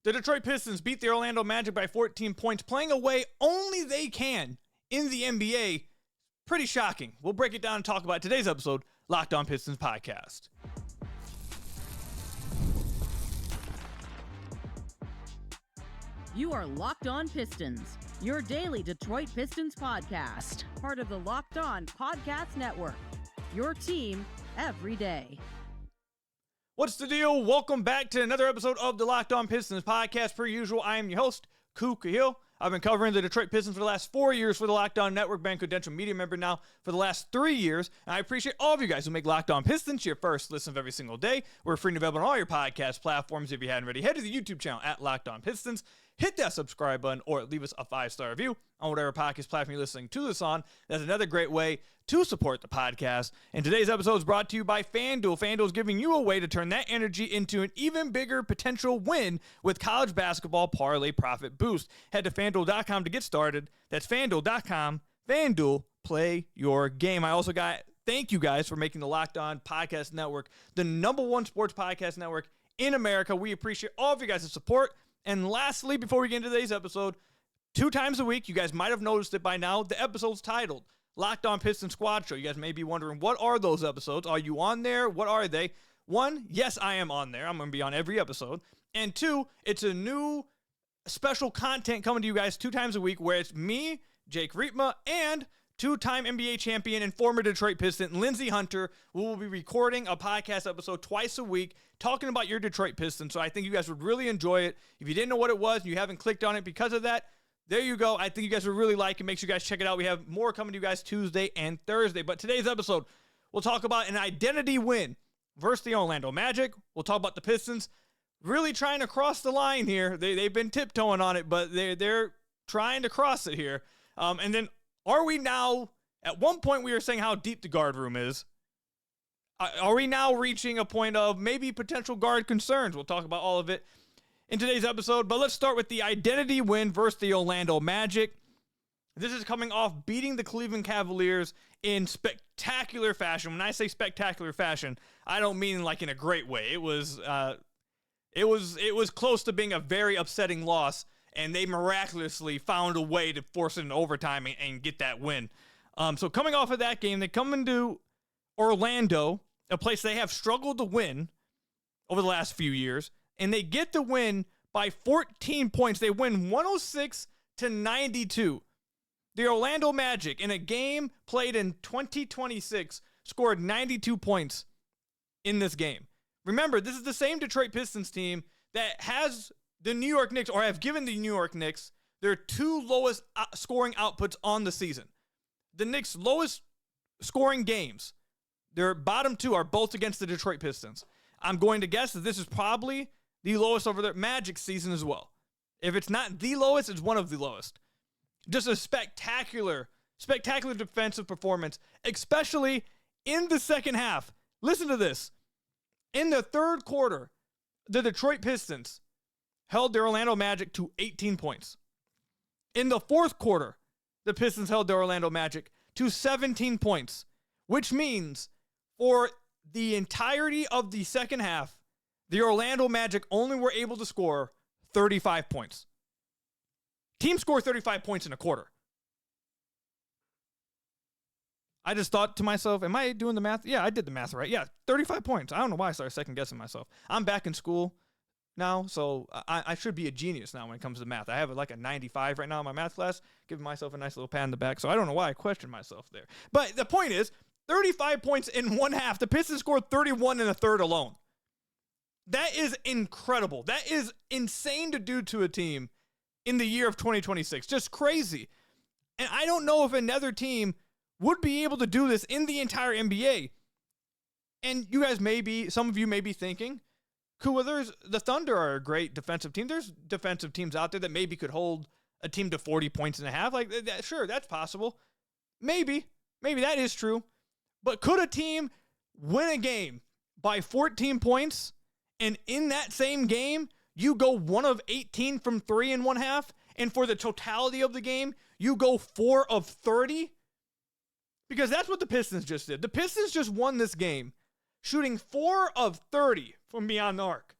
The Detroit Pistons beat the Orlando Magic by 14 points, playing a way only they can in the NBA. Pretty shocking. We'll break it down and talk about today's episode, Locked On Pistons Podcast. You are Locked On Pistons, your daily Detroit Pistons podcast, part of the Locked On Podcast Network, your team every day. What's the deal? Welcome back to another episode of the Locked On Pistons podcast. Per usual, I am your host, Khahil. I've been covering the Detroit Pistons for the last 4 years for the Locked On Network, been a credential media member now for the last 3 years, and I appreciate all of you guys who make Locked On Pistons your first listen of every single day. We're free and available on all your podcast platforms. If you hadn't already, head to the YouTube channel at Locked On Pistons, hit that subscribe button, or leave us a 5-star review on whatever podcast platform you're listening to this on. That's another great way to support the podcast. And today's episode is brought to you by FanDuel. FanDuel is giving you a way to turn that energy into an even bigger potential win with college basketball parlay profit boost. Head to FanDuel.com to get started. That's FanDuel.com. FanDuel, play your game. I also thank you guys for making the Locked On Podcast Network the #1 sports podcast network in America. We appreciate all of you guys' support. And lastly, before we get into today's episode, 2 times a week, you guys might have noticed it by now, the episode's titled Locked On Pistons Squad Show. You guys may be wondering, what are those episodes? Are you on there? What are they? 1, yes, I am on there. I'm going to be on every episode. And 2, it's a new special content coming to you guys 2 times a week where it's me, Jake Riepma, and 2-time NBA champion and former Detroit Piston, Lindsey Hunter. We will be recording a podcast episode twice a week talking about your Detroit Pistons. So I think you guys would really enjoy it. If you didn't know what it was and you haven't clicked on it because of that, there you go. I think you guys would really like it. Make sure you guys check it out. We have more coming to you guys Tuesday and Thursday. But today's episode, we'll talk about an identity win versus the Orlando Magic. We'll talk about the Pistons really trying to cross the line here. They've been tiptoeing on it, but they're trying to cross it here. And then are we now, at one point we were saying how deep the guard room is. Are we now reaching a point of maybe potential guard concerns? We'll talk about all of it in today's episode, but let's start with the identity win versus the Orlando Magic. This is coming off beating the Cleveland Cavaliers in spectacular fashion. When I say spectacular fashion, I don't mean like in a great way. It was close to being a very upsetting loss, and they miraculously found a way to force it into overtime and get that win. So coming off of that game, they come into Orlando, a place they have struggled to win over the last few years, and they get the win by 14 points. They win 106-92. The Orlando Magic, in a game played in 2026, scored 92 points in this game. Remember, this is the same Detroit Pistons team that has the New York Knicks, or have given the New York Knicks, their 2 lowest scoring outputs on the season. The Knicks' lowest scoring games, their bottom 2 are both against the Detroit Pistons. I'm going to guess that this is probably the lowest over their Magic season as well. If it's not the lowest, it's one of the lowest. Just a spectacular defensive performance, especially in the second half. Listen to this. In the third quarter, the Detroit Pistons held the Orlando Magic to 18 points. In the fourth quarter, the Pistons held the Orlando Magic to 17 points, which means for the entirety of the second half, the Orlando Magic only were able to score 35 points. Teams score 35 points in a quarter. I just thought to myself, am I doing the math? Yeah, I did the math right. Yeah, 35 points. I don't know why I started second guessing myself. I'm back in school now, so I should be a genius now when it comes to math. I have like a 95 right now in my math class, giving myself a nice little pat in the back, so I don't know why I questioned myself there. But the point is, 35 points in one half. The Pistons scored 31 in the third alone. That is incredible. That is insane to do to a team in the year of 2026. Just crazy. And I don't know if another team would be able to do this in the entire NBA. And you guys some of you may be thinking, cool, the Thunder are a great defensive team. There's defensive teams out there that maybe could hold a team to 40 points and a half. Like, sure, that's possible. Maybe that is true. But could a team win a game by 14 points, and in that same game, you go 1 of 18 from 3 in one half, and for the totality of the game, you go 4 of 30? Because that's what the Pistons just did. The Pistons just won this game, shooting 4 of 30 from beyond the arc.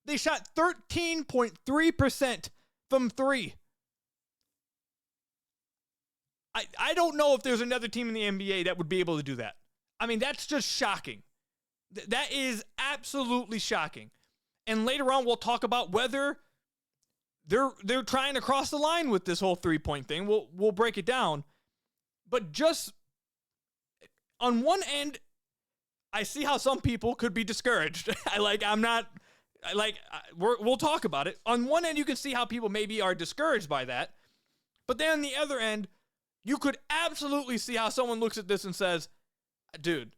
They shot 13.3% from three. I don't know if there's another team in the NBA that would be able to do that. I mean, that's just shocking. That is absolutely shocking. And later on, we'll talk about whether they're trying to cross the line with this whole three-point thing. We'll break it down. But just on one end, I see how some people could be discouraged. We'll talk about it. On one end, you can see how people maybe are discouraged by that. But then on the other end, you could absolutely see how someone looks at this and says, dude,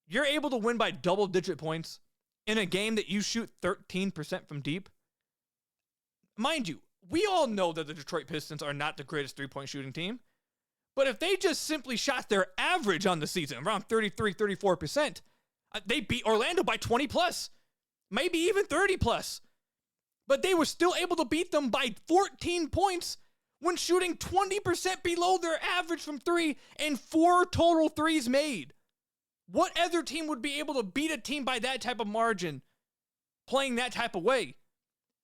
you're able to win by double-digit points in a game that you shoot 13% from deep. Mind you, we all know that the Detroit Pistons are not the greatest three-point shooting team. But if they just simply shot their average on the season, around 33, 34%, they beat Orlando by 20+, maybe even 30+. But they were still able to beat them by 14 points when shooting 20% below their average from three and 4 total threes made. What other team would be able to beat a team by that type of margin playing that type of way?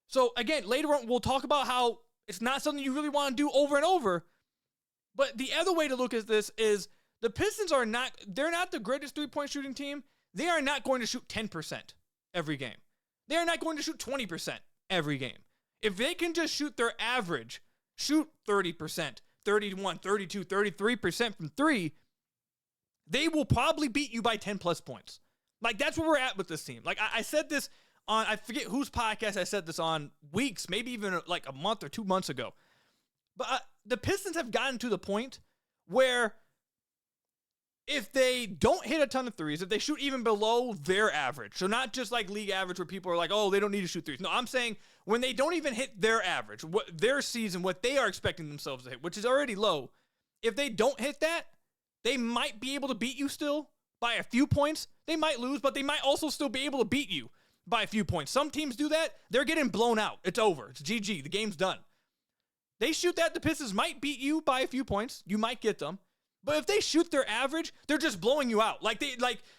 So again, later on, we'll talk about how it's not something you really want to do over and over. But the other way to look at this is the Pistons they're not the greatest three-point shooting team. They are not going to shoot 10% every game. They are not going to shoot 20% every game. If they can just shoot their average, shoot 30%, 31, 32, 33% from three, they will probably beat you by 10+ points. Like, that's where we're at with this team. Like, I said this on, I forget whose podcast I said this on, weeks, maybe even like a month or 2 months ago. But the Pistons have gotten to the point where if they don't hit a ton of threes, if they shoot even below their average, so not just like league average where people are like, oh, they don't need to shoot threes. No, I'm saying when they don't even hit their average, what their season, what they are expecting themselves to hit, which is already low, if they don't hit that, they might be able to beat you still by a few points. They might lose, but they might also still be able to beat you by a few points. Some teams do that. They're getting blown out. It's over. It's GG. The game's done. They shoot that, the Pistons might beat you by a few points. You might get them. But if they shoot their average, they're just blowing you out.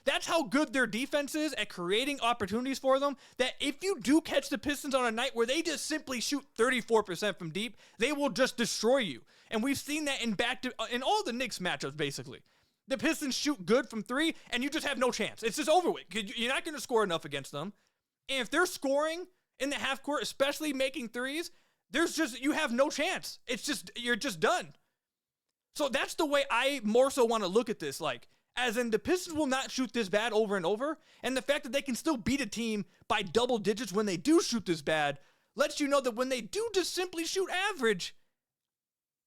That's how good their defense is at creating opportunities for them, that if you do catch the Pistons on a night where they just simply shoot 34% from deep, they will just destroy you. And we've seen that in all the Knicks matchups, basically. The Pistons shoot good from three, and you just have no chance. It's just over with. You're not going to score enough against them. And if they're scoring in the half court, especially making threes, you have no chance. You're just done. So that's the way I more so want to look at this. Like, as in the Pistons will not shoot this bad over and over. And the fact that they can still beat a team by double digits when they do shoot this bad lets you know that when they do just simply shoot average,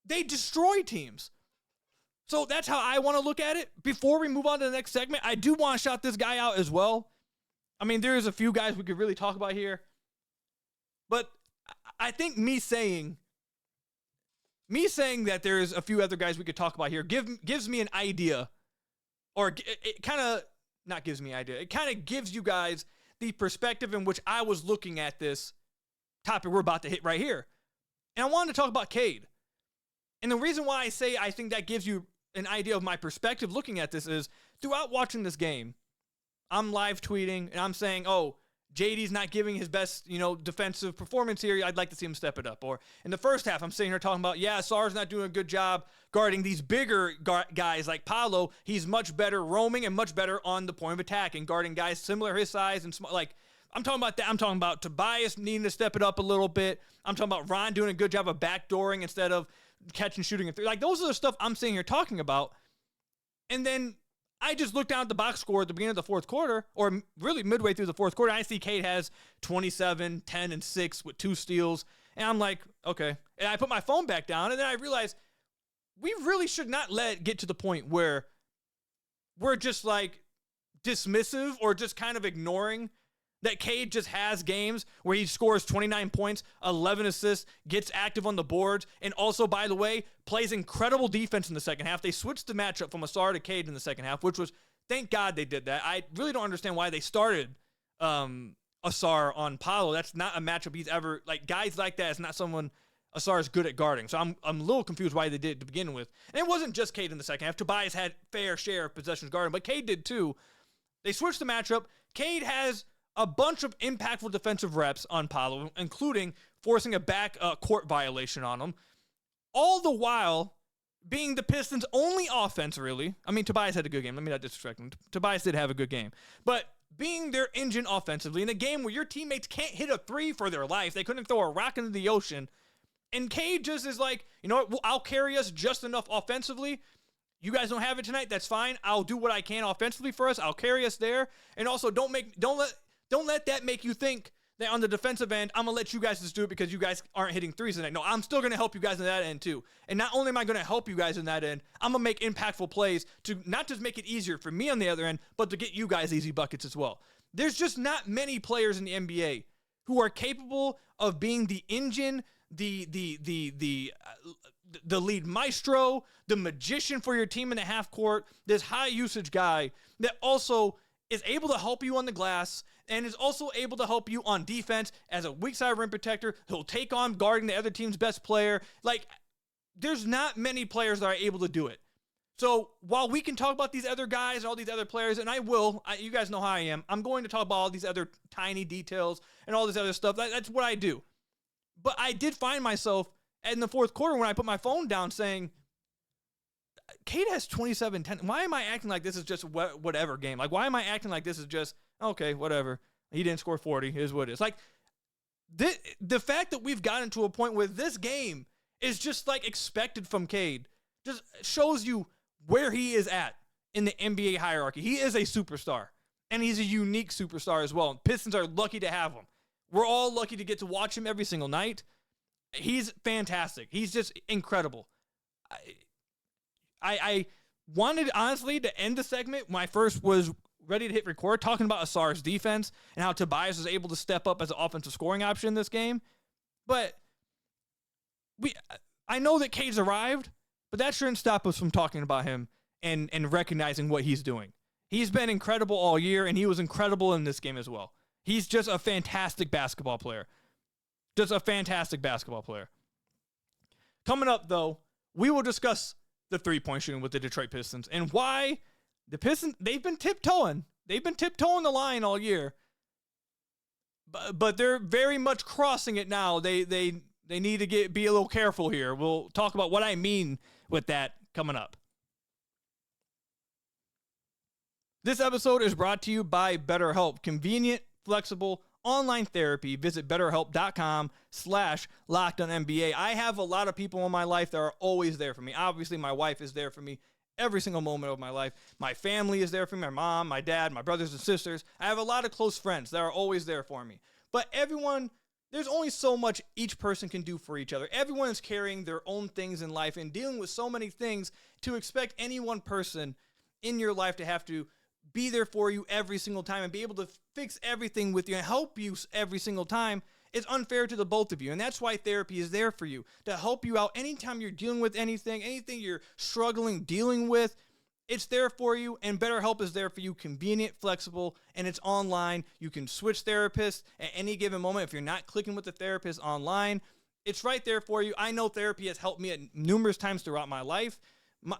they destroy teams. So that's how I want to look at it. Before we move on to the next segment, I do want to shout this guy out as well. I mean, there's a few guys we could really talk about here. But I think me saying that there's a few other guys we could talk about here gives me an idea, or it kind of not gives me an idea. It kind of gives you guys the perspective in which I was looking at this topic we're about to hit right here. And I wanted to talk about Cade. And the reason why I say I think that gives you an idea of my perspective looking at this is throughout watching this game, I'm live tweeting and I'm saying, oh, JD's not giving his best, defensive performance here. I'd like to see him step it up. Or in the first half, I'm sitting here talking about, Sarr's not doing a good job guarding these bigger guys like Paolo. He's much better roaming and much better on the point of attack and guarding guys similar his size and small. Like, I'm talking about that. I'm talking about Tobias needing to step it up a little bit. I'm talking about Ron doing a good job of backdooring instead of catching, shooting, and three. Like, those are the stuff I'm sitting here talking about. And then I just looked down at the box score at the beginning of the fourth quarter, or really midway through the fourth quarter. I see Cade has 27, 10, and 6 with 2 steals. And I'm like, okay. And I put my phone back down, and then I realized we really should not let it get to the point where we're just like dismissive or just kind of ignoring that Cade just has games where he scores 29 points, 11 assists, gets active on the boards, and also, by the way, plays incredible defense in the second half. They switched the matchup from Ausar to Cade in the second half, which was, thank God they did that. I really don't understand why they started Ausar on Paolo. That's not a matchup he's ever, guys like that is not someone Ausar is good at guarding. So I'm a little confused why they did it to begin with. And it wasn't just Cade in the second half. Tobias had fair share of possessions guarding, but Cade did too. They switched the matchup. Cade has a bunch of impactful defensive reps on Paolo, including forcing a back court violation on him, all the while being the Pistons' only offense, really. I mean, Tobias had a good game. Let me not disrespect him. Tobias did have a good game. But being their engine offensively in a game where your teammates can't hit a three for their life, they couldn't throw a rock into the ocean, and Cade just is like, you know what, well, I'll carry us just enough offensively. You guys don't have it tonight, that's fine. I'll do what I can offensively for us. I'll carry us there. And also, don't let that make you think that on the defensive end, I'm going to let you guys just do it because you guys aren't hitting threes tonight. No, I'm still going to help you guys in that end too. And not only am I going to help you guys in that end, I'm going to make impactful plays to not just make it easier for me on the other end, but to get you guys easy buckets as well. There's just not many players in the NBA who are capable of being the engine, the lead maestro, the magician for your team in the half court, this high usage guy that also is able to help you on the glass and is also able to help you on defense as a weak side rim protector. He'll take on guarding the other team's best player. Like, there's not many players that are able to do it. So while we can talk about these other guys and all these other players, and I will, you guys know how I am, I'm going to talk about all these other tiny details and all this other stuff. That's what I do. But I did find myself in the fourth quarter when I put my phone down saying, Cade has 27-10. Why am I acting like this is just whatever game? Like, why am I acting like this is just, okay, whatever. He didn't score 40. Here's what it is. Like, the fact that we've gotten to a point where this game is just, like, expected from Cade just shows you where he is at in the NBA hierarchy. He is a superstar, and he's a unique superstar as well. Pistons are lucky to have him. We're all lucky to get to watch him every single night. He's fantastic. He's just incredible. I wanted, honestly, to end the segment when I first was ready to hit record, talking about Asar's defense and how Tobias was able to step up as an offensive scoring option in this game. But I know that Cade's arrived, but that shouldn't stop us from talking about him and recognizing what he's doing. He's been incredible all year, and he was incredible in this game as well. He's just a fantastic basketball player. Just a fantastic basketball player. Coming up, though, we will discuss the three-point shooting with the Detroit Pistons and why the Pistons, they've been tiptoeing. They've been tiptoeing the line all year. But they're very much crossing it now. They need to be a little careful here. We'll talk about what I mean with that coming up. This episode is brought to you by BetterHelp. Convenient, flexible, online therapy. Visit BetterHelp.com/LockedOnNBA. I have a lot of people in my life that are always there for me. Obviously, my wife is there for me every single moment of my life. My family is there for me. My mom, my dad, my brothers and sisters. I have a lot of close friends that are always there for me. But everyone, there's only so much each person can do for each other. Everyone is carrying their own things in life and dealing with so many things. To expect any one person in your life to have to be there for you every single time and be able to fix everything with you and help you every single time is unfair to the both of you. And that's why therapy is there for you, to help you out anytime you're dealing with anything you're struggling dealing with. It's there for you, and BetterHelp is there for you. Convenient, flexible, and it's online. You can switch therapists at any given moment if you're not clicking with the therapist online. It's right there for you. I know therapy has helped me at numerous times throughout my life.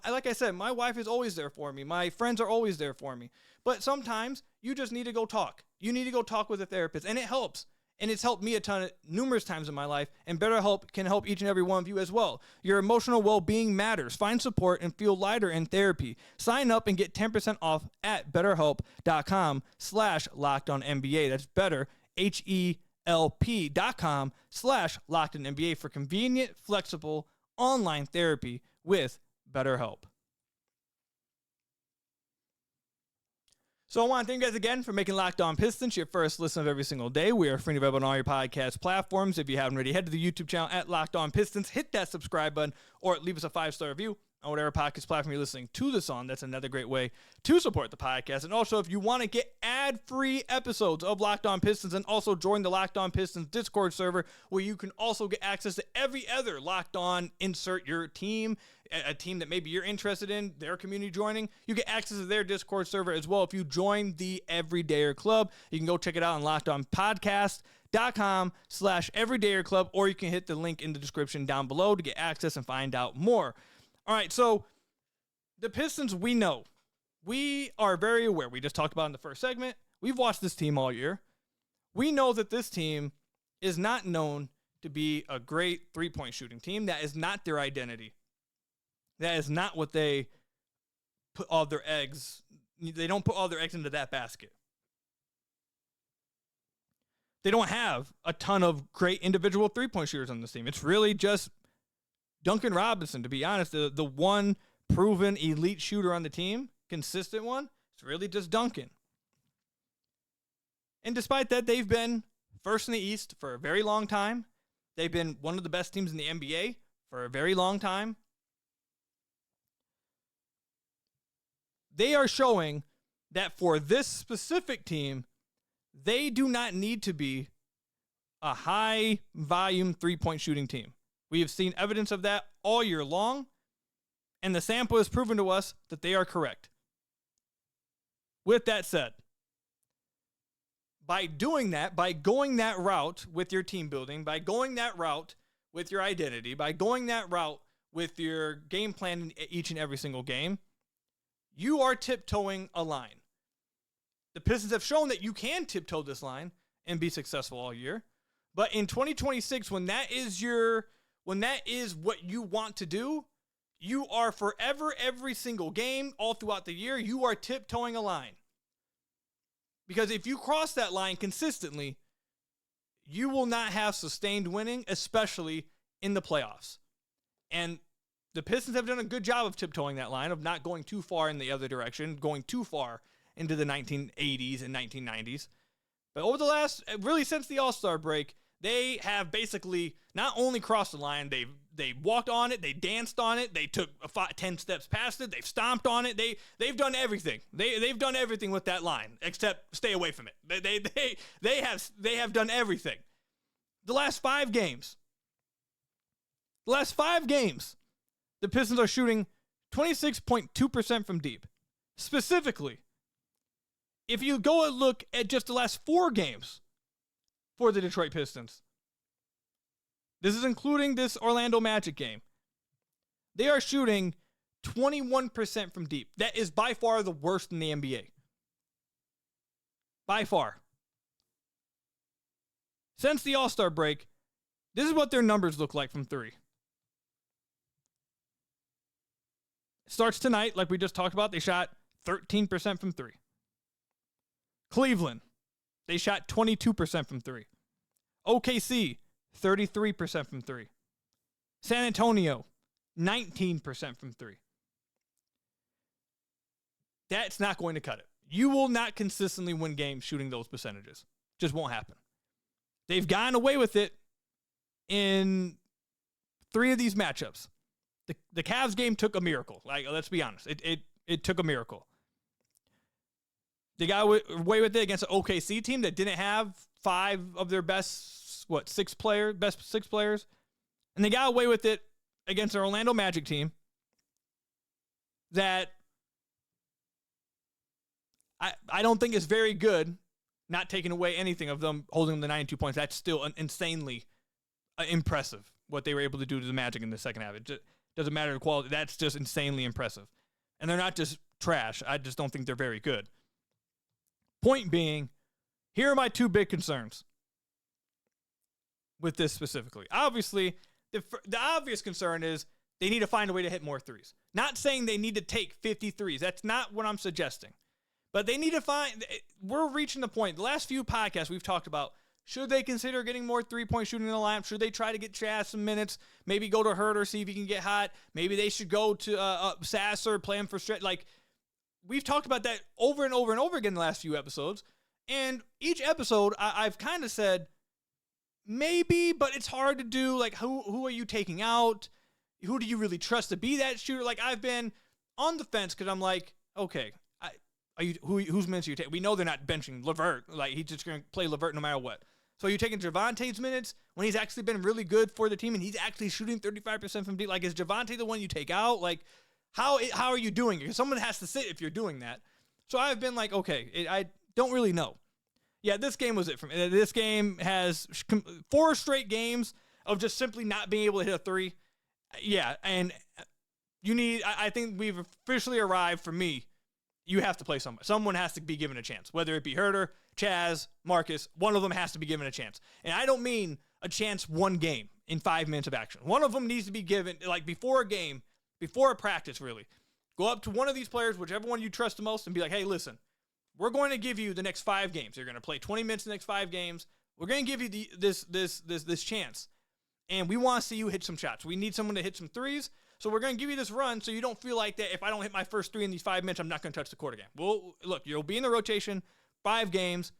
Like I said, my wife is always there for me. My friends are always there for me. But sometimes you just need to go talk. You need to go talk with a therapist, and it helps. And it's helped me a ton numerous times in my life, and BetterHelp can help each and every one of you as well. Your emotional well-being matters. Find support and feel lighter in therapy. Sign up and get 10% off at BetterHelp.com/LockedOnNBA. That's better, HELP.com/LockedOnNBA for convenient, flexible, online therapy with BetterHelp. So I want to thank you guys again for making Locked On Pistons your first listen of every single day. We are free and available on all your podcast platforms. If you haven't already, head to the YouTube channel at Locked On Pistons. Hit that subscribe button or leave us a 5-star review on whatever podcast platform you're listening to this on. That's another great way to support the podcast. And also, if you want to get ad-free episodes of Locked On Pistons and also join the Locked On Pistons Discord server where you can also get access to every other Locked On insert your team, a team that maybe you're interested in, their community joining, you get access to their Discord server as well. If you join the Everydayer Club, you can go check it out on LockedOnPodcast.com/Everydayer Club, or you can hit the link in the description down below to get access and find out more. All right, so the Pistons, we know. We are very aware. We just talked about in the first segment. We've watched this team all year. we know that this team is not known to be a great three-point shooting team. That is not their identity. That is not what they put all their eggs. They don't put all their eggs into that basket. They don't have a ton of great individual three-point shooters on this team. It's really just Duncan Robinson, to be honest, the one proven elite shooter on the team, consistent one. It's really just Duncan. And despite that, they've been first in the East for a very long time. They've been one of the best teams in the NBA for a very long time. They are showing that for this specific team, they do not need to be a high-volume three-point shooting team. We have seen evidence of that all year long, and the sample has proven to us that they are correct. With that said, by doing that, by going that route with your team building, by going that route with your identity, by going that route with your game plan in each and every single game, you are tiptoeing a line. The Pistons have shown that you can tiptoe this line and be successful all year. But in 2026, when that is what you want to do, you are forever, every single game, all throughout the year, you are tiptoeing a line. Because if you cross that line consistently, you will not have sustained winning, especially in the playoffs. And the Pistons have done a good job of tiptoeing that line, of not going too far in the other direction, going too far into the 1980s and 1990s. But over the last, really since the All-Star break, they have basically not only crossed the line, they walked on it, they danced on it, they took 10 steps past it, they've stomped on it, they've done everything. They've done everything with that line, except stay away from it. They have done everything. The last 5 games, the Pistons are shooting 26.2% from deep. Specifically, if you go and look at just the last 4 games for the Detroit Pistons, this is including this Orlando Magic game, they are shooting 21% from deep. That is by far the worst in the NBA. By far. Since the All-Star break, this is what their numbers look like from 3. It starts tonight, like we just talked about. They shot 13% from 3. Cleveland, they shot 22% from 3. OKC, 33% from 3. San Antonio, 19% from 3. That's not going to cut it. You will not consistently win games shooting those percentages. Just won't happen. They've gotten away with it in 3 of these matchups. The Cavs game took a miracle. Like, let's be honest. It took a miracle. They got away with it against an OKC team that didn't have 5 of their best 6 players. And they got away with it against an Orlando Magic team that I don't think is very good, not taking away anything of them holding them to 92 points. That's still insanely impressive, what they were able to do to the Magic in the second half. It just doesn't matter the quality. That's just insanely impressive. And they're not just trash. I just don't think they're very good. Point being, here are my 2 big concerns with this specifically. Obviously, the obvious concern is they need to find a way to hit more threes. Not saying they need to take 50 threes. That's not what I'm suggesting. But they need to find, we're reaching the point. The last few podcasts we've talked about, should they consider getting more three-point shooting in the lineup? Should they try to get Chaz some minutes? Maybe go to Herter, see if he can get hot. Maybe they should go to Sasser, play him for stretch. Like, we've talked about that over and over and over again in the last few episodes. And each episode, I've kind of said, maybe, but it's hard to do. Like, who are you taking out? Who do you really trust to be that shooter? Like, I've been on the fence because I'm like, okay, whose minutes are you taking? We know they're not benching LeVert. Like, he's just going to play LeVert no matter what. So are you taking Javante's minutes when he's actually been really good for the team and he's actually shooting 35% from deep? Like, is Javante the one you take out? Like, how are you doing it? Because someone has to sit if you're doing that. So I've been like, okay, I don't really know. Yeah, this game was it for me. This game has 4 straight games of just simply not being able to hit a 3. Yeah, and I think we've officially arrived for me you have to play someone. Someone has to be given a chance, whether it be Huerter, Chaz, Marcus. One of them has to be given a chance. And I don't mean a chance one game in 5 minutes of action. One of them needs to be given, like before a game, before a practice, really. Go up to one of these players, whichever one you trust the most, and be like, hey, listen, we're going to give you the next 5 games. You're going to play 20 minutes in the next 5 games. We're going to give you this chance. And we want to see you hit some shots. We need someone to hit some threes. So we're going to give you this run so you don't feel like that if I don't hit my first 3 in these 5 minutes, I'm not going to touch the court again. Well, look, you'll be in the rotation, 5 games,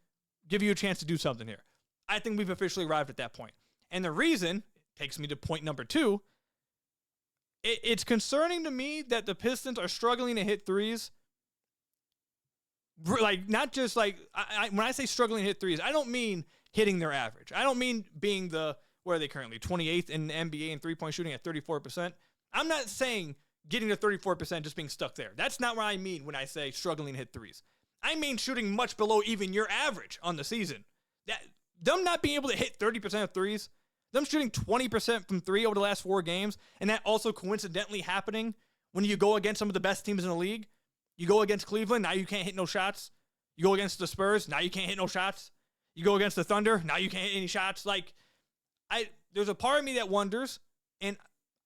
give you a chance to do something here. I think we've officially arrived at that point. And the reason takes me to point number 2. It's concerning to me that the Pistons are struggling to hit threes. Like, not just like, when I say struggling to hit threes, I don't mean hitting their average. I don't mean being where are they currently? 28th in the NBA in three-point shooting at 34%. I'm not saying getting to 34% just being stuck there. That's not what I mean when I say struggling to hit threes. I mean shooting much below even your average on the season. Them not being able to hit 30% of threes, them shooting 20% from 3 over the last 4 games, and that also coincidentally happening when you go against some of the best teams in the league. You go against Cleveland, now you can't hit no shots. You go against the Spurs, now you can't hit no shots. You go against the Thunder, now you can't hit any shots. Like, there's a part of me that wonders, and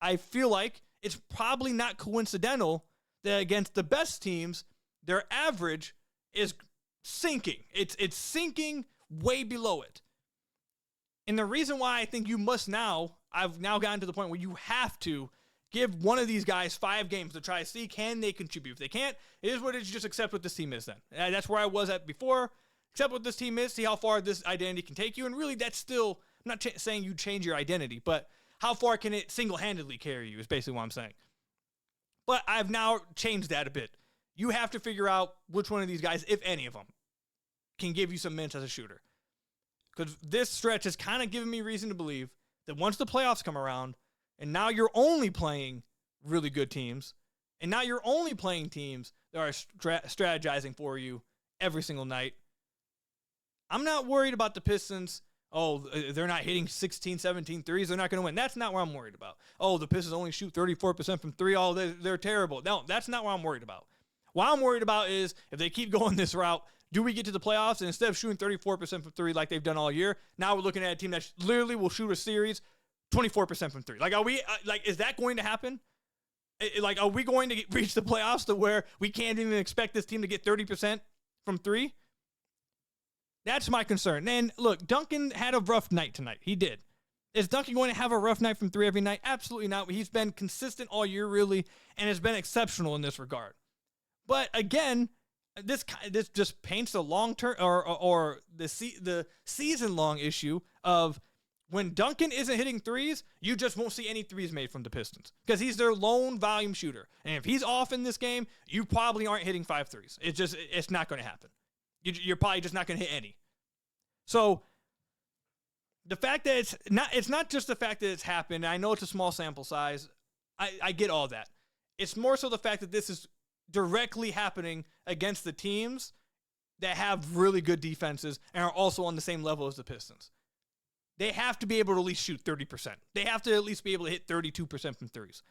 I feel like it's probably not coincidental that against the best teams, their average is sinking. It's sinking way below it. And the reason why I think I've now gotten to the point where you have to give one of these guys 5 games to try to see, can they contribute? If they can't, it is what it is. Just accept what this team is then. And that's where I was at before. Accept what this team is, see how far this identity can take you. And really, that's still, I'm not saying you change your identity, but how far can it single-handedly carry you is basically what I'm saying. But I've now changed that a bit. You have to figure out which one of these guys, if any of them, can give you some minutes as a shooter. Because this stretch has kind of given me reason to believe that once the playoffs come around, and now you're only playing really good teams, and now you're only playing teams that are strategizing for you every single night, I'm not worried about the Pistons. Oh, they're not hitting 16, 17 threes. They're not going to win. That's not what I'm worried about. Oh, the Pistons only shoot 34% from 3. Oh, they're terrible. No, that's not what I'm worried about. What I'm worried about is if they keep going this route, do we get to the playoffs and instead of shooting 34% from 3 like they've done all year, now we're looking at a team that literally will shoot a series 24% from 3. Like, are we is that going to happen? Like, are we going to reach the playoffs to where we can't even expect this team to get 30% from 3? That's my concern. And look, Duncan had a rough night tonight. He did. Is Duncan going to have a rough night from 3 every night? Absolutely not. He's been consistent all year, really, and has been exceptional in this regard. But again, this just paints the long-term or the season-long issue of when Duncan isn't hitting threes, you just won't see any threes made from the Pistons because he's their lone volume shooter. And if he's off in this game, you probably aren't hitting 5 threes. It's not going to happen. You're probably just not going to hit any. So the fact that it's not just the fact that it's happened. I know it's a small sample size. I get all that. It's more so the fact that this is directly happening against the teams that have really good defenses and are also on the same level as the Pistons. They have to be able to at least shoot 30%. They have to at least be able to hit 32% from threes.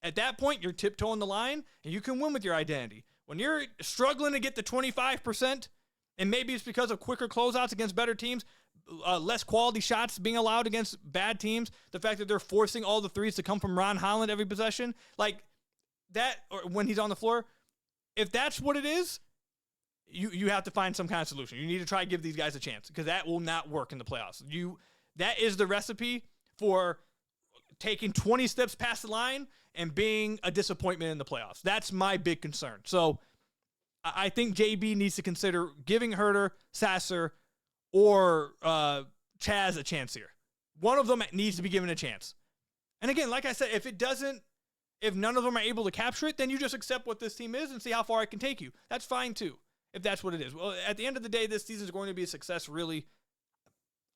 At that point, you're tiptoeing the line, and you can win with your identity. When you're struggling to get to 25%, and maybe it's because of quicker closeouts against better teams, less quality shots being allowed against bad teams, the fact that they're forcing all the threes to come from Ron Holland every possession, like that, or when he's on the floor, if that's what it is, you have to find some kind of solution. You need to try to give these guys a chance because that will not work in the playoffs. That is the recipe for taking 20 steps past the line and being a disappointment in the playoffs. That's my big concern. So I think JB needs to consider giving Huerter, Sasser, or Chaz a chance here. One of them needs to be given a chance. And again, like I said, if none of them are able to capture it, then you just accept what this team is and see how far it can take you. That's fine too, if that's what it is. Well, at the end of the day, this season is going to be a success, really,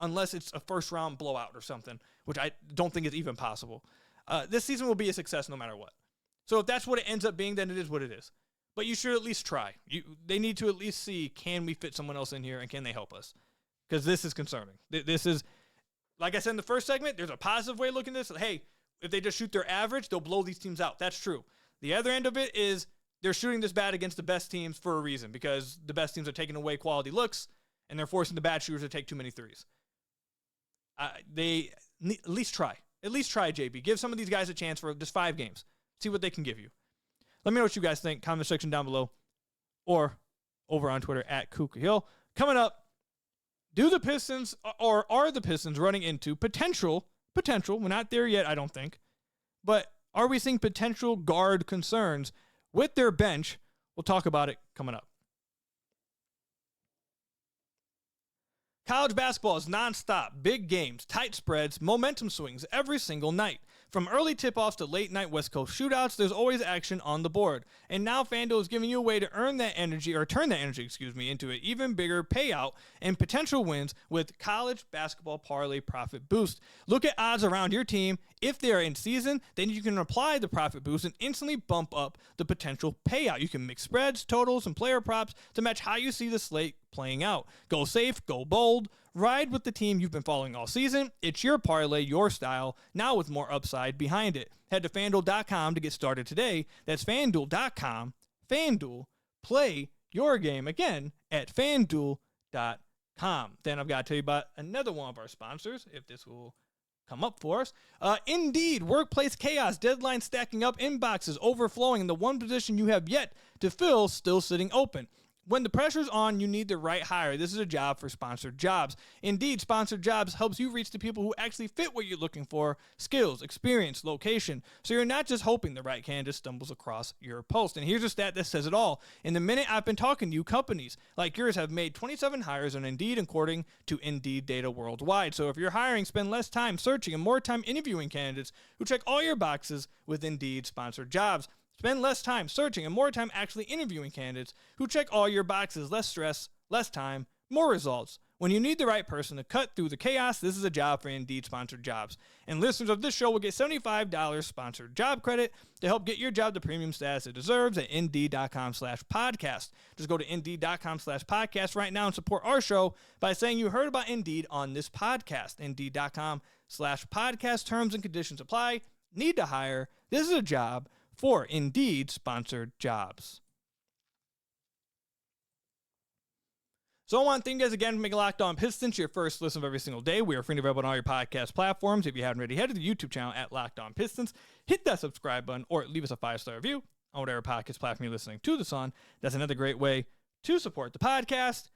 unless it's a first-round blowout or something, which I don't think is even possible. This season will be a success no matter what. So if that's what it ends up being, then it is what it is. But you should at least try. They need to at least see, can we fit someone else in here and can they help us? Because this is concerning. This is, like I said in the first segment, there's a positive way of looking at this. Hey, if they just shoot their average, they'll blow these teams out. That's true. The other end of it is they're shooting this bad against the best teams for a reason, because the best teams are taking away quality looks and they're forcing the bad shooters to take too many threes. They at least try. At least try, JB. Give some of these guys a chance for just 5 games. See what they can give you. Let me know what you guys think. Comment section down below or over on Twitter at Khahil. Coming up, do the Pistons or are the Pistons running into potential, we're not there yet, I don't think, but are we seeing potential guard concerns with their bench? We'll talk about it coming up. College basketball is nonstop, big games, tight spreads, momentum swings every single night. From early tip-offs to late-night West Coast shootouts, there's always action on the board. And now FanDuel is giving you a way to earn that energy, or turn that energy, into an even bigger payout and potential wins with college basketball parlay profit boost. Look at odds around your team. If they are in season, then you can apply the profit boost and instantly bump up the potential payout. You can mix spreads, totals, and player props to match how you see the slate playing out. Go safe, go bold, ride with the team you've been following all season. It's your parlay, your style, now with more upside behind it. Head to FanDuel.com to get started today. That's FanDuel.com. FanDuel, play your game again at FanDuel.com. Then I've got to tell you about another one of our sponsors, if this will come up for us. Indeed, workplace chaos, deadline stacking up, inboxes overflowing, and the one position you have yet to fill still sitting open. When the pressure's on, you need the right hire. This is a job for Sponsored Jobs. Indeed, Sponsored Jobs helps you reach the people who actually fit what you're looking for: skills, experience, location. So you're not just hoping the right candidate stumbles across your post. And here's a stat that says it all. In the minute I've been talking to you, companies like yours have made 27 hires on Indeed, according to Indeed data worldwide. So if you're hiring, spend less time searching and more time interviewing candidates who check all your boxes with Indeed Sponsored Jobs. Spend less time searching and more time actually interviewing candidates who check all your boxes. Less stress, less time, more results. When you need the right person to cut through the chaos, this is a job for Indeed Sponsored Jobs. And listeners of this show will get $75 sponsored job credit to help get your job the premium status it deserves at Indeed.com/podcast. Just go to Indeed.com/podcast right now and support our show by saying you heard about Indeed on this podcast. Indeed.com/podcast. Terms and conditions apply. Need to hire. This is a job for Indeed Sponsored Jobs. So I want to thank you guys again for making Locked On Pistons your first listen of every single day. We are free and available on all your podcast platforms. If you haven't already, head to the YouTube channel at Locked On Pistons. Hit that subscribe button or leave us a 5-star review on whatever podcast platform you're listening to this on. That's another great way to support the podcast.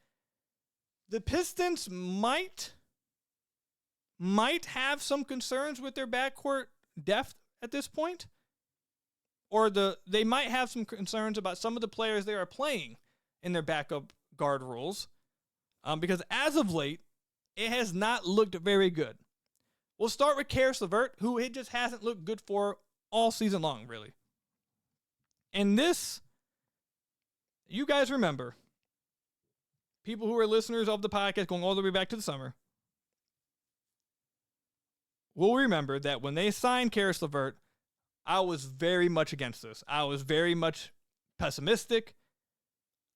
The Pistons might have some concerns with their backcourt depth at this point. Or they might have some concerns about some of the players they are playing in their backup guard roles. Because as of late, it has not looked very good. We'll start with Caris LeVert, who it just hasn't looked good for all season long, really. And this, you guys remember, people who are listeners of the podcast going all the way back to the summer, will remember that when they signed Caris LeVert, I was very much against this. I was very much pessimistic.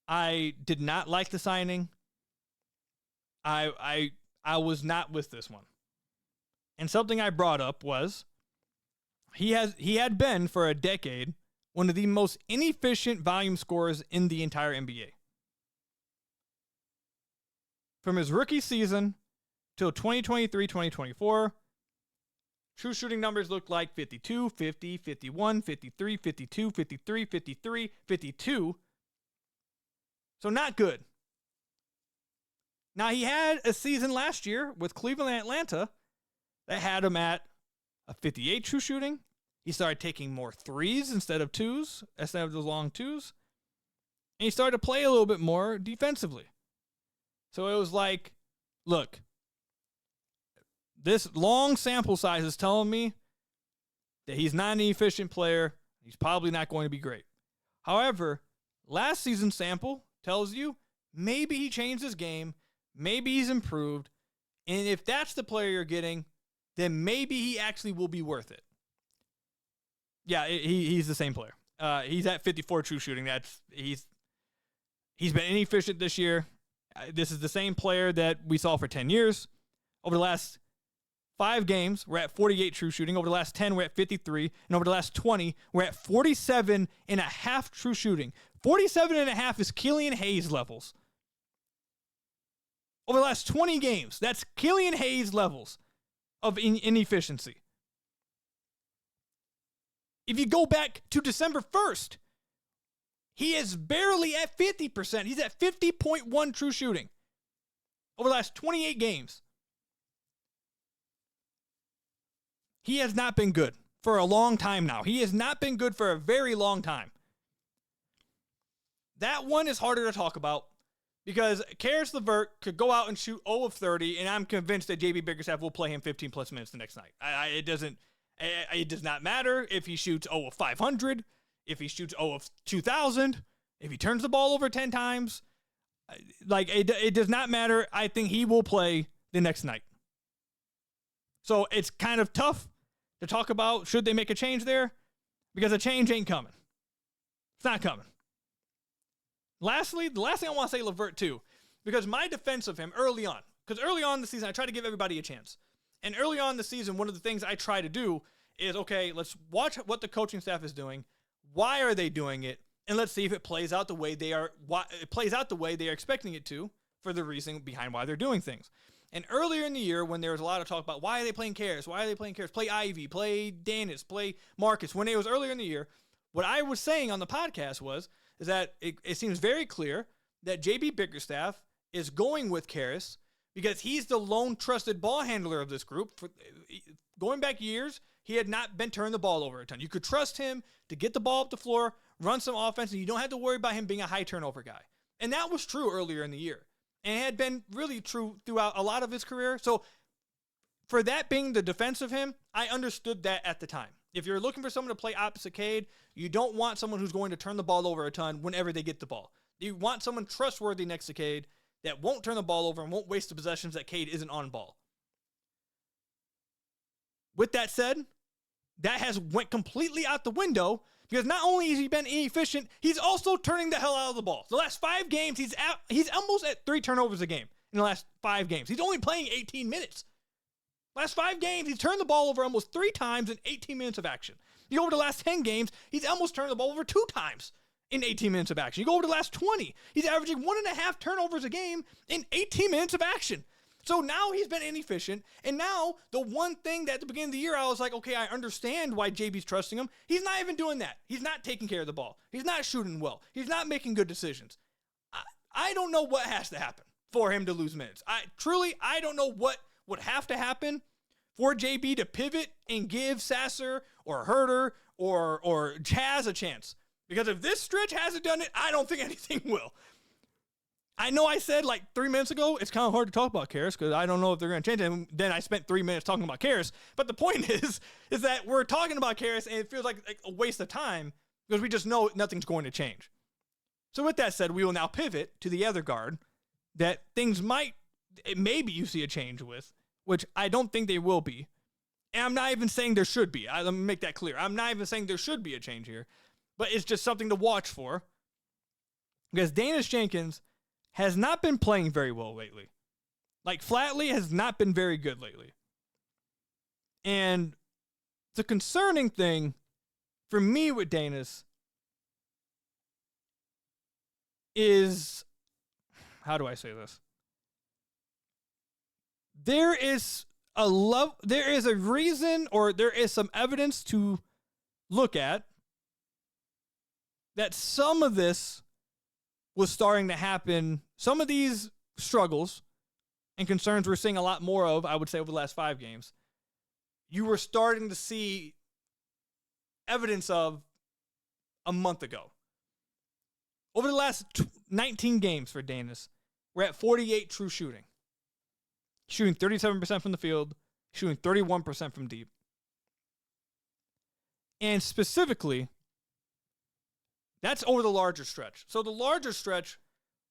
I did not like the signing. I was not with this one. And something I brought up was he had been for a decade one of the most inefficient volume scorers in the entire NBA. From his rookie season till 2023-2024, true shooting numbers looked like 52, 50, 51, 53, 52, 53, 53, 52. So not good. Now, he had a season last year with Cleveland and Atlanta that had him at a 58 true shooting. He started taking more threes instead of those long twos. And he started to play a little bit more defensively. So it was like, look, this long sample size is telling me that he's not an efficient player. He's probably not going to be great. However, last season's sample tells you maybe he changed his game. Maybe he's improved. And if that's the player you're getting, then maybe he actually will be worth it. Yeah, he's the same player. He's at 54 true shooting. He's been inefficient this year. This is the same player that we saw for 10 years. Over the last 5 games, we're at 48 true shooting. Over the last 10, we're at 53. And over the last 20, we're at 47.5 true shooting. 47.5 is Killian Hayes levels. Over the last 20 games, that's Killian Hayes levels of inefficiency. If you go back to December 1st, he is barely at 50%. He's at 50.1 true shooting over the last 28 games. He has not been good for a long time now. He has not been good for a very long time. That one is harder to talk about because Caris LeVert could go out and shoot 0 of 30, and I'm convinced that JB Bickerstaff will play him 15 plus minutes the next night. It does not matter if he shoots 0 of 500, if he shoots 0 of 2,000, if he turns the ball over 10 times. It does not matter. I think he will play the next night. So it's kind of tough to talk about should they make a change there, because a change ain't coming. It's not coming. Lastly, the last thing I want to say LeVert too, because my defense of him early on, because early on in the season, I try to give everybody a chance. And early on in the season, one of the things I try to do is, okay, let's watch what the coaching staff is doing. Why are they doing it? And let's see if it plays out the way they are expecting it to, for the reason behind why they're doing things. And earlier in the year, when there was a lot of talk about why are they playing Caris? Why are they playing Caris? Play Ivy, play Daniss, play Marcus. When it was earlier in the year, what I was saying on the podcast is that it seems very clear that JB Bickerstaff is going with Caris because he's the lone trusted ball handler of this group. Going back years, he had not been turning the ball over a ton. You could trust him to get the ball up the floor, run some offense, and you don't have to worry about him being a high turnover guy. And that was true earlier in the year. And it had been really true throughout a lot of his career. So for that being the defense of him, I understood that at the time. If you're looking for someone to play opposite Cade, you don't want someone who's going to turn the ball over a ton whenever they get the ball. You want someone trustworthy next to Cade that won't turn the ball over and won't waste the possessions that Cade isn't on ball. With that said, that has went completely out the window because not only has he been inefficient, he's also turning the hell out of the ball. The last 5 games, he's almost at 3 turnovers a game in the last 5 games. He's only playing 18 minutes. Last 5 games, he's turned the ball over almost 3 times in 18 minutes of action. You go over the last 10 games, he's almost turned the ball over 2 times in 18 minutes of action. You go over the last 20, he's averaging 1.5 turnovers a game in 18 minutes of action. So now he's been inefficient, and now the one thing that at the beginning of the year I was like, okay, I understand why JB's trusting him. He's not even doing that. He's not taking care of the ball. He's not shooting well. He's not making good decisions. I don't know what has to happen for him to lose minutes. I don't know what would have to happen for JB to pivot and give Sasser or Herter or Chaz a chance. Because if this stretch hasn't done it, I don't think anything will. I know I said like 3 minutes ago, it's kind of hard to talk about Caris because I don't know if they're going to change it. And then I spent 3 minutes talking about Caris. But the point is that we're talking about Caris and it feels like a waste of time because we just know nothing's going to change. So with that said, we will now pivot to the other guard that maybe you see a change with, which I don't think they will be. And I'm not even saying there should be. Let me make that clear. I'm not even saying there should be a change here, but it's just something to watch for because Daniss Jenkins has not been playing very well lately. Like, flatly has not been very good lately. And the concerning thing for me with Daniss is, how do I say this? There is a reason, or there is some evidence to look at that some of this was starting to happen. Some of these struggles and concerns we're seeing a lot more of, I would say, over the last 5 games, you were starting to see evidence of a month ago. Over the last 19 games for Daniss, we're at 48 true shooting. Shooting 37% from the field, shooting 31% from deep. And specifically, that's over the larger stretch. So the larger stretch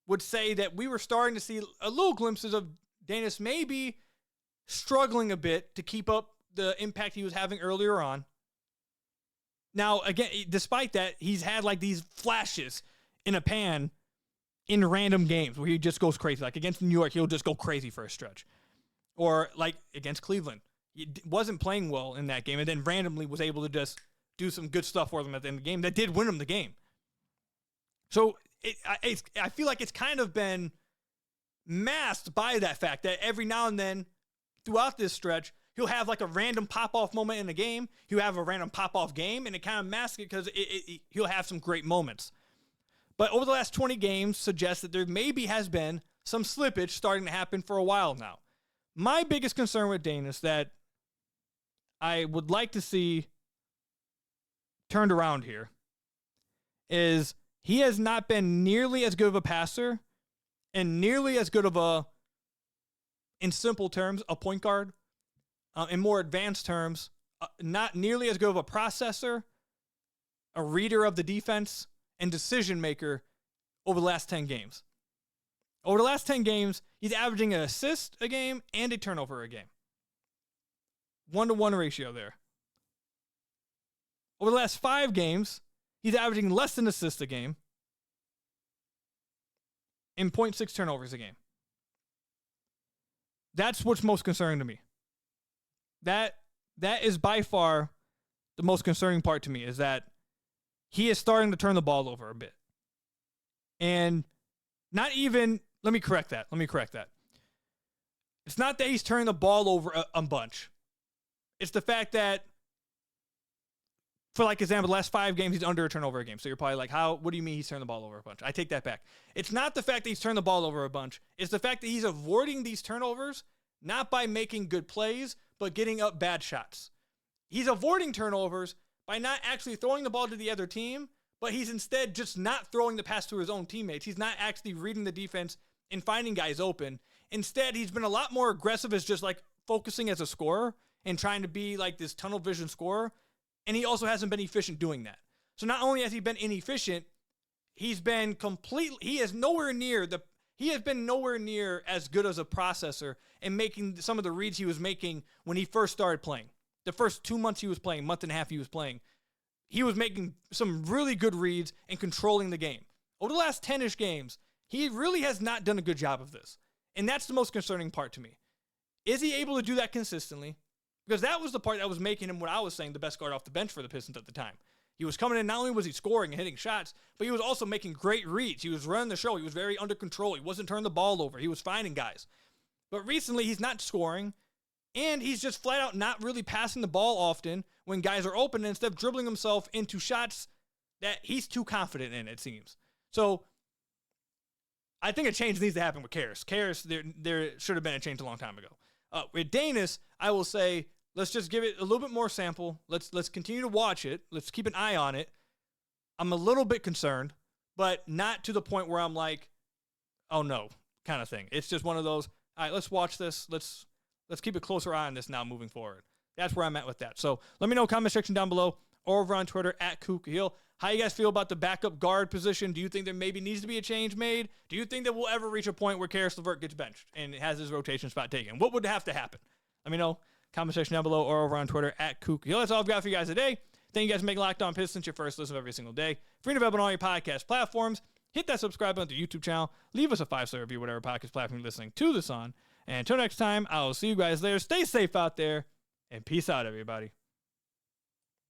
would say that we were starting to see a little glimpses of Daniss maybe struggling a bit to keep up the impact he was having earlier on. Now, again, despite that, he's had like these flashes in a pan in random games where he just goes crazy. Like against New York, he'll just go crazy for a stretch. Or like against Cleveland, he wasn't playing well in that game, and then randomly was able to just do some good stuff for them at the end of the game that did win them the game. So I feel like it's kind of been masked by that fact that every now and then throughout this stretch, he'll have like a random pop-off moment in a game. He'll have a random pop-off game, and it kind of masks it because he'll have some great moments. But over the last 20 games suggests that there maybe has been some slippage starting to happen for a while now. My biggest concern with Daniss that I would like to see turned around here is he has not been nearly as good of a passer and nearly as good of a, in simple terms, a point guard. In more advanced terms, not nearly as good of a processor, a reader of the defense, and decision maker over the last 10 games. Over the last 10 games, he's averaging an assist a game and a turnover a game. 1-to-1 ratio there. Over the last 5 games, he's averaging less than assists a game and 0.6 turnovers a game. That's what's most concerning to me. That is by far the most concerning part to me, is that he is starting to turn the ball over a bit. And not even, let me correct that. It's not that he's turning the ball over a bunch. It's the fact that, for like example, the last 5 games, he's under a turnover a game. So you're probably like, what do you mean he's turning the ball over a bunch? I take that back. It's not the fact that he's turning the ball over a bunch. It's the fact that he's avoiding these turnovers, not by making good plays, but getting up bad shots. He's avoiding turnovers by not actually throwing the ball to the other team, but he's instead just not throwing the pass to his own teammates. He's not actually reading the defense and finding guys open. Instead, he's been a lot more aggressive as just like focusing as a scorer and trying to be like this tunnel vision scorer. And he also hasn't been efficient doing that. So not only has he been inefficient, he has been nowhere near as good as a processor and making some of the reads he was making when he first started playing. The first 2 months he was playing, month and a half he was playing, he was making some really good reads and controlling the game. Over the last 10-ish games, he really has not done a good job of this. And that's the most concerning part to me. Is he able to do that consistently? Because that was the part that was making him, what I was saying, the best guard off the bench for the Pistons at the time. He was coming in, not only was he scoring and hitting shots, but he was also making great reads. He was running the show. He was very under control. He wasn't turning the ball over. He was finding guys. But recently, he's not scoring, and he's just flat out not really passing the ball often when guys are open, and instead of dribbling himself into shots that he's too confident in, it seems. So I think a change needs to happen with Caris. Caris, there should have been a change a long time ago. With Daniss, I will say, let's just give it a little bit more sample. Let's continue to watch it. Let's keep an eye on it. I'm a little bit concerned, but not to the point where I'm like, oh no, kind of thing. It's just one of those, all right, let's watch this. Let's keep a closer eye on this now moving forward. That's where I'm at with that. So let me know in the comment section down below or over on Twitter at Khahil. How you guys feel about the backup guard position? Do you think there maybe needs to be a change made? Do you think that we'll ever reach a point where Caris LeVert gets benched and has his rotation spot taken? What would have to happen? Let me know. Comment section down below or over on Twitter at Khahil. That's all I've got for you guys today. Thank you guys for making Locked On Pistons your first listen every single day. Free and available on all your podcast platforms. Hit that subscribe button to the YouTube channel. Leave us a 5-star review, whatever podcast platform you're listening to this on. And until next time, I will see you guys there. Stay safe out there, and peace out, everybody.